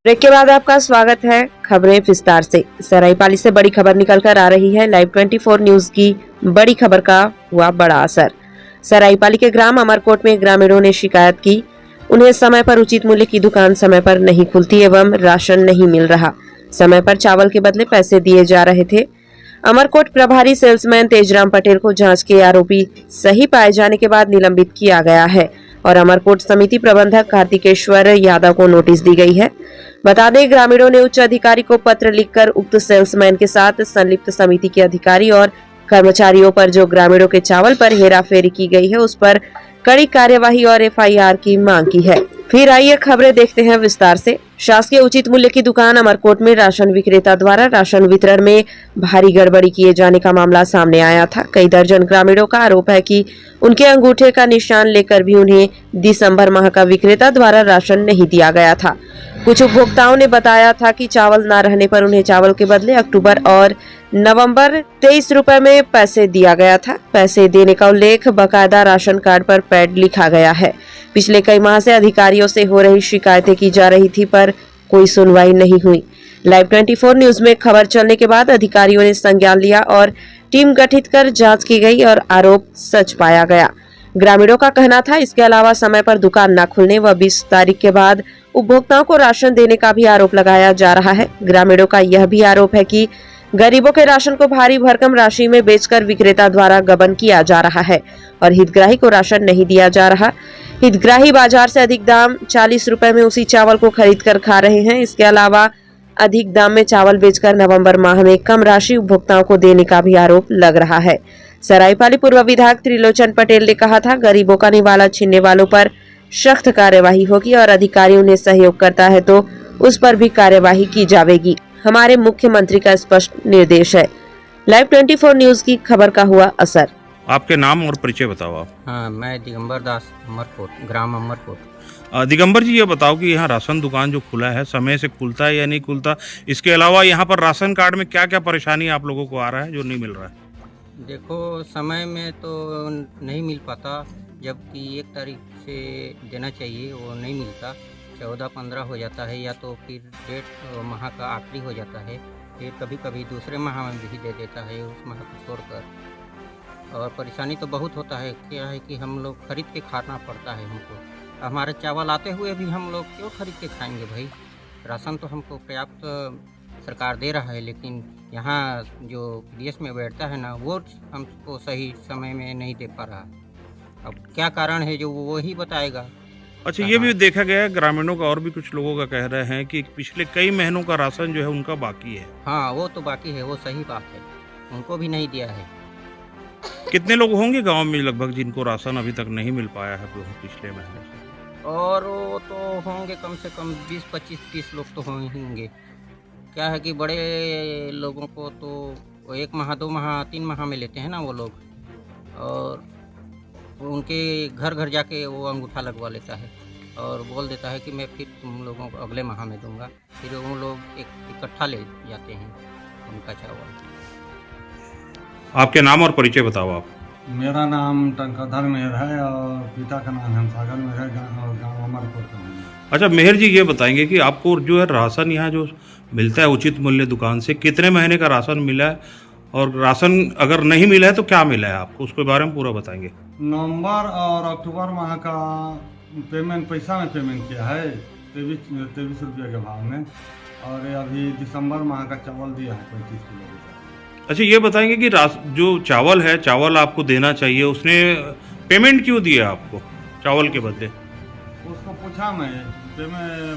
Break के बाद आपका स्वागत है। खबरें विस्तार से। सरायपाली से बड़ी खबर निकलकर आ रही है। लाइव 24 न्यूज की बड़ी खबर का हुआ बड़ा असर। सरायपाली के ग्राम अमरकोट में ग्रामीणों ने शिकायत की। उन्हें समय पर उचित मूल्य की दुकान समय पर नहीं खुलती एवं राशन नहीं मिल रहा। समय पर चावल के बदले पैसे दिए जा रहे थे। अमरकोट प्रभारी सेल्समैन तेजराम पटेल को जांच के आरोपी सही पाए जाने के बाद निलंबित किया गया है और अमरकोट समिति प्रबंधक कार्तिकेश्वर यादव को नोटिस दी गई है। बता दें, ग्रामीणों ने उच्च अधिकारी को पत्र लिखकर उक्त सेल्समैन के साथ संलिप्त समिति के अधिकारी और कर्मचारियों पर जो ग्रामीणों के चावल पर हेराफेरी की गई है उस पर कड़ी कार्यवाही और एफआईआर की मांग की है। फिर आइए खबरें देखते हैं विस्तार से। शासकीय उचित मूल्य की दुकान अमरकोट में राशन विक्रेता द्वारा राशन वितरण में भारी गड़बड़ी किए जाने का मामला सामने आया था। कई दर्जन ग्रामीणों का आरोप है कि उनके अंगूठे का निशान लेकर भी उन्हें दिसंबर माह का विक्रेता द्वारा राशन नहीं दिया गया था। कुछ उपभोक्ताओं ने बताया था कि चावल न रहने पर उन्हें चावल के बदले अक्टूबर और नवंबर 23 रुपए में पैसे दिया गया था। पैसे देने का उल्लेख बकायदा राशन कार्ड पर पैड लिखा गया है। पिछले कई माह से अधिकारियों से हो रही शिकायतें की जा रही थी पर कोई सुनवाई नहीं हुई। लाइव 24 न्यूज में खबर चलने के बाद अधिकारियों ने संज्ञान लिया और टीम गठित कर जांच की गई और आरोप सच पाया गया। ग्रामीणों का कहना था इसके अलावा समय पर दुकान न खुलने व 20 तारीख के बाद उपभोक्ताओं को राशन देने का भी आरोप लगाया जा रहा है। ग्रामीणों का यह भी आरोप है कि गरीबों के राशन को भारी भरकम राशि में बेचकर विक्रेता द्वारा गबन किया जा रहा है और हितग्राही को राशन नहीं दिया जा रहा। हितग्राही बाजार से अधिक दाम 40 रुपए में उसी चावल को खरीद कर खा रहे हैं। इसके अलावा अधिक दाम में चावल बेचकर नवंबर माह में कम राशि उपभोक्ताओं को देने का भी आरोप लग रहा है। सरायपाली पूर्व विधायक त्रिलोचन पटेल ने कहा था, गरीबों का निवाला छीनने वालों पर सख्त कार्यवाही होगी और अधिकारी उन्हें सहयोग करता है तो उस पर भी कार्यवाही की जाएगी। हमारे मुख्यमंत्री का स्पष्ट निर्देश है। लाइव 24 न्यूज की खबर का हुआ असर। आपके नाम और परिचय बताओ आप। हाँ, मैं दिगंबर दास, अमरकोट, ग्राम अमरकोट। दिगंबर जी, ये बताओ कि यहाँ राशन दुकान जो खुला है समय से खुलता है या नहीं खुलता? इसके अलावा यहाँ पर राशन कार्ड में क्या क्या परेशानी आप लोगों को आ रहा है जो नहीं मिल रहा है? देखो, समय में तो नहीं मिल पाता, जबकि 1 तारीख से देना चाहिए वो नहीं मिलता। 14-15 हो जाता है या तो फिर डेट माह का आखिरी हो जाता है। फिर कभी कभी दूसरे माह में भी दे देता है उस माह को छोड़कर। और परेशानी तो बहुत होता है। क्या है कि हम लोग खरीद के खाना पड़ता है हमको। हमारे चावल आते हुए भी हम लोग क्यों खरीद के खाएंगे भाई? राशन तो हमको पर्याप्त सरकार दे रहा है, लेकिन यहाँ जो पीडीएस में बैठता है ना, वो हमको सही समय में नहीं दे पा रहा। अब क्या कारण है जो वो ही बताएगा। अच्छा, ये भी देखा गया है ग्रामीणों का और भी कुछ लोगों का कह रहे हैं कि पिछले कई महीनों का राशन जो है उनका बाकी है। हाँ, वो तो बाकी है, वो सही बात है, उनको भी नहीं दिया है। कितने लोग होंगे गांव में लगभग जिनको राशन अभी तक नहीं मिल पाया है पिछले महीने से? और वो तो होंगे कम से कम 20, 25, 30 लोग तो होंगे। क्या है कि बड़े लोगों को तो 1 माह, 2 माह, 3 माह में लेते हैं ना वो लोग, और उनके घर घर जाके वो अंगूठा लगवा लेता है और बोल देता है कि मैं फिर तुम लोगों को अगले माह में दूंगा। फिर वो लोग इकट्ठा ले जाते हैं उनका चावल। आपके नाम और परिचय बताओ आप। मेरा नाम टंकाधर मेहर है और पिता का नाम हेमसागर मेहर है, गाँव अमरकोट का हूँ। अच्छा मेहर जी, ये बताएंगे कि आपको जो है राशन यहाँ जो मिलता है उचित मूल्य दुकान से, कितने महीने का राशन मिला है और राशन अगर नहीं मिला है तो क्या मिला है आपको, उसके बारे में पूरा बताएंगे। नवंबर और अक्टूबर माह का पेमेंट पैसा में पेमेंट किया है 23 रुपये के भाव में, और अभी दिसंबर माह का चावल दिया है 35 किलो का। अच्छा, ये बताएंगे कि जो चावल है, चावल आपको देना चाहिए, उसने पेमेंट क्यों दिया आपको चावल के बदले? उसको पूछा मैं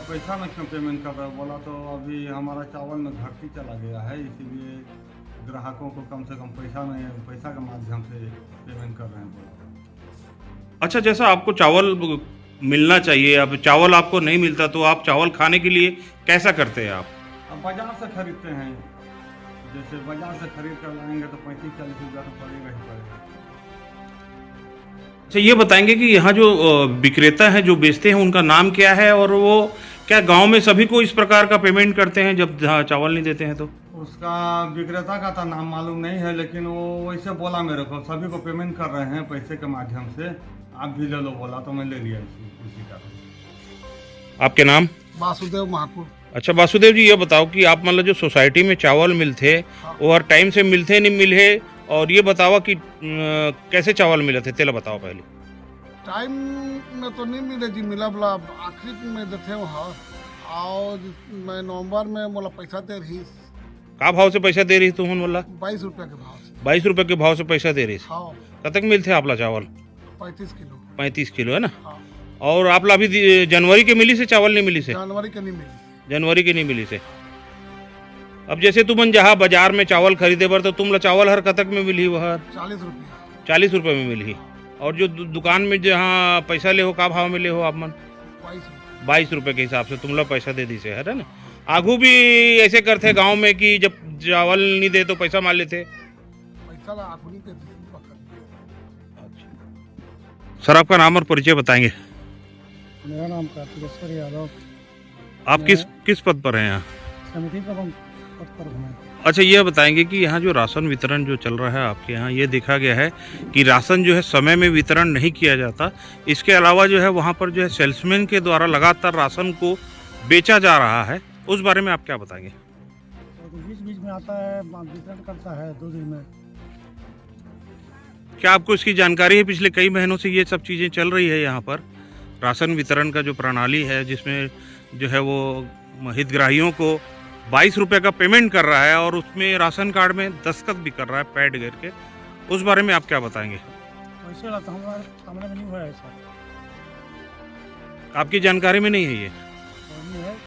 पैसा में क्यों पेमेंट कर रहा है, बोला तो अभी हमारा चावल में घाटी चला गया है, इसीलिए ग्राहकों को कम से कम पैसा के माध्यम से पेमेंट कर रहे हैं। अच्छा, जैसा आपको चावल मिलना चाहिए, अब चावल आपको नहीं मिलता तो आप चावल खाने के लिए कैसा करते हैं आप? अब बाजार से खरीदते हैं, जैसे बाजार से खरीद कर लाएंगे तो 35-40 रुपया तो पड़ेगा ही पड़ेगा। अच्छा, ये बताएंगे कि यहाँ जो विक्रेता हैं जो बेचते हैं उनका नाम क्या है और वो क्या गांव में सभी को इस प्रकार का पेमेंट करते हैं जब चावल नहीं देते हैं तो? उसका विक्रेता का तो नाम मालूम नहीं है, लेकिन वो वैसे बोला मेरे को सभी को पेमेंट कर रहे हैं पैसे के माध्यम से, आप भी ले लो बोला तो मैं ले लिया इसी का। आपके नाम? वासुदेव महापुर। अच्छा वासुदेव जी, ये बताओ कि आप मतलब जो सोसाइटी में चावल मिलते वो हर टाइम से मिलते नहीं मिले, और ये बताओ कि कैसे चावल मिले थे, तेला बताओ पहले। टाइम में तो नहीं मिले जी, मिला बोला आखिरी में देते वहाँ। और मैं नवंबर में बोला पैसा दे रही, का भाव से पैसा दे रही तुम बोला? 22 रुपया के भाव से। 22 रुपए के भाव से पैसा दे रही। हाँ, कतक मिलते आपला चावल? 35 किलो। 35 किलो है ना। हाँ, और आपला अभी जनवरी के मिली से चावल नहीं मिली से? जनवरी के नहीं मिली। जनवरी की नहीं मिली से। अब जैसे तुमन जहाँ बाजार में चावल खरीदे बर तो तुमला चावल हर कतक में मिली? वह 40 रुपया। 40 रुपए में मिली। और जो दुकान में जहाँ पैसा ले हो, का भाव में ले हो आप मन? 22 रुपए के हिसाब से तुमला पैसा दे दी से, है ना। आगू भी ऐसे करते गांव में कि जब चावल नहीं दे तो पैसा मार लेते। पैसा ला आखिरी के सर आपका नाम और परिचय बताएंगे? मेरा नाम कार्तिकेश्वर यादव। आप किस पद पर हैं यहाँ? समिति प्रबंध पद पर हूँ। अच्छा, ये बताएंगे कि यहाँ जो राशन वितरण जो चल रहा है आपके यहाँ, ये देखा गया है कि राशन जो है समय में वितरण नहीं किया जाता। इसके अलावा जो है वहाँ पर जो है सेल्समैन के द्वारा लगातार राशन को बेचा जा रहा है, उस बारे में आप क्या बताएंगे? तो बीच में आता है, वितरण करता है 2 दिन में। क्या आपको इसकी जानकारी है? पिछले कई महीनों से ये सब चीज़ें चल रही है यहाँ पर, राशन वितरण का जो प्रणाली है, जिसमें जो है वो हितग्राहियों को 22 रुपये का पेमेंट कर रहा है और उसमें राशन कार्ड में दस्तखत भी कर रहा है पैड करके, उस बारे में आप क्या बताएंगे? वैसे हमारे सामने में नहीं हुआ है सर। आपकी जानकारी में नहीं है ये?